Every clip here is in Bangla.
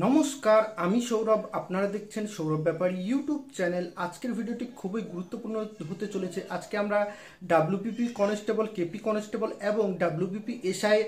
নমস্কার, আমি সৌরভ। আপনারা দেখছেন সৌরভ ব্যাপারী ইউটিউব চ্যানেল। আজকের ভিডিওটি খুবই গুরুত্বপূর্ণ হতে চলেছে। আজকে আমরা ডাব্লিউবিপি কনস্টেবল, কেপি কনস্টেবল এবং ডাব্লিউবিপি এসআই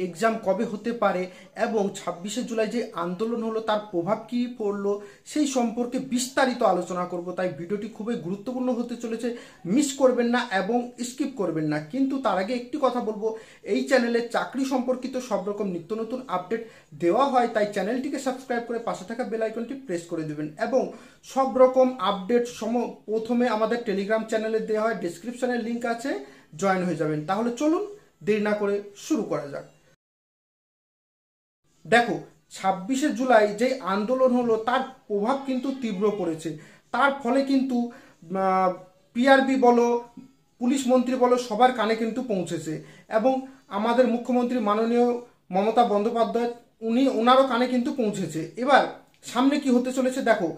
এক্সাম কবে হতে পারে এবং 26শে জুলাই যে আন্দোলন হলো তার প্রভাব কী পড়লো সেই সম্পর্কে বিস্তারিত আলোচনা করব। তাই ভিডিওটি খুবই গুরুত্বপূর্ণ হতে চলেছে, মিস করবেন না এবং স্কিপ করবেন না। কিন্তু তার আগে একটি কথা বলবো, এই চ্যানেলে চাকরি সম্পর্কিত সব রকম নিত্য নতুন আপডেট দেওয়া হয়, তাই চ্যানেলটিকে সাবস্ক্রাইব করে পাশে থাকা বেল আইকনটি প্রেস করে দেবেন এবং সব রকম আপডেট প্রথমে আমাদের টেলিগ্রাম চ্যানেলে দেওয়া হয়, ডেসক্রিপশনের লিঙ্ক আছে, জয়েন হয়ে যাবেন। তাহলে চলুন দেরি না করে শুরু করা যাক। দেখো, 26শে জুলাই যে আন্দোলন হলো তার প্রভাব কিন্তু তীব্র পড়েছে। তার ফলে কিন্তু পিআরবি বলো, পুলিশ মন্ত্রী বলো, সবার কানে কিন্তু পৌঁছেছে এবং আমাদের মুখ্যমন্ত্রী মাননীয় মমতা বন্দ্যোপাধ্যায় ওনারও কানে কিন্তু পৌঁছেছে। এবার সামনে কি হতে চলেছে দেখো,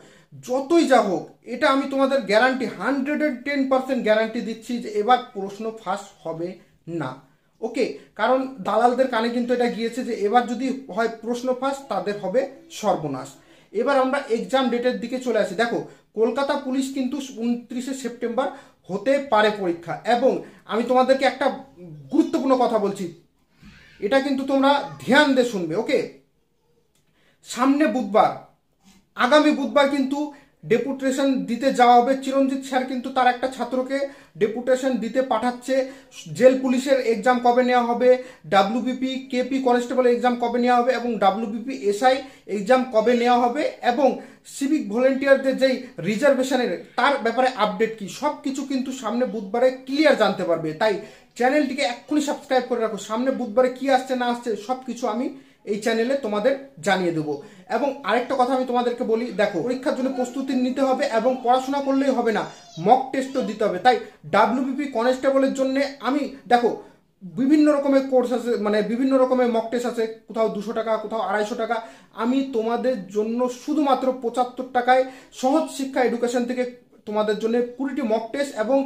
যতই যা হোক, এটা আমি তোমাদের গ্যারান্টি 110% গ্যারান্টি দিচ্ছি যে এবার প্রশ্ন ফাঁস হবে না। ওকে, কারণ দালালদের কানে কিন্তু এটা গিয়েছে যে এবার যদি হয় প্রশ্ন ফাঁস, তাদের হবে সর্বনাশ। এবার আমরা এক্সাম ডেটের দিকে চলে আসি। দেখো, কলকাতা পুলিশ কিন্তু 29শে সেপ্টেম্বর হতে পারে পরীক্ষা। এবং আমি তোমাদেরকে একটা গুরুত্বপূর্ণ কথা বলছি, এটা কিন্তু তোমরা ধ্যান দিয়ে শুনবে। ওকে, সামনে বুধবার, আগামী বুধবার কিন্তু ডেপুটেশন দিতে যাওয়া হবে। চিরঞ্জিত স্যার কিন্তু তার একটা ছাত্রকে ডেপুটেশন দিতে পাঠাচ্ছে। জেল পুলিশের এক্সাম কবে নেওয়া হবে, ডাব্লিউবিপি কেপি কনস্টেবল এক্সাম কবে নেওয়া হবে এবং ডাব্লিউবিপি এসআই এক্সাম কবে নেওয়া হবে এবং সিভিক ভলেন্টিয়ারদের যেই রিজার্ভেশনের তার ব্যাপারে আপডেট কি, সব কিছু কিন্তু সামনে বুধবারে ক্লিয়ার জানতে পারবে। তাই চ্যানেলটিকে এক্ষুনি সাবস্ক্রাইব করে রাখো। সামনে বুধবারে কি আসছে না আসছে সব কিছু আমি এই চ্যানেলে তোমাদের জানিয়ে দেবো। এবং আরেকটা কথা আমি তোমাদেরকে বলি, দেখো, পরীক্ষার জন্য প্রস্তুতি নিতে হবে এবং পড়াশোনা করলেই হবে না, মক টেস্টও দিতে হবে। তাই ডাব্লিউবিপি কনস্টেবলের জন্য আমি দেখো বিভিন্ন রকমের কোর্স আছে, মানে বিভিন্ন রকমের মক টেস্ট আছে, কোথাও 200 টাকা, কোথাও 250 টাকা। আমি তোমাদের জন্য শুধুমাত্র 75 টাকায় সহজ শিক্ষা এডুকেশন থেকে তোমাদের জন্য 20টি মক টেস্ট এবং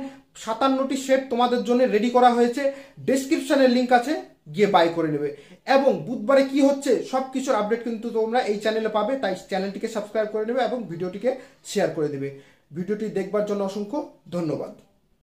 57টি সেট তোমাদের জন্য রেডি করা হয়েছে। ডেসক্রিপশনের লিঙ্ক আছে, গিয়ে বাই করে নেবে। এবং বুধবারে কি হচ্ছে সব কিছুর আপডেট কিন্তু তোমরা এই চ্যানেলে পাবে। তাই চ্যানেলটিকে সাবস্ক্রাইব করে নেবে এবং ভিডিওটিকে শেয়ার করে দেবে। ভিডিওটি দেখবার জন্য অসংখ্য ধন্যবাদ।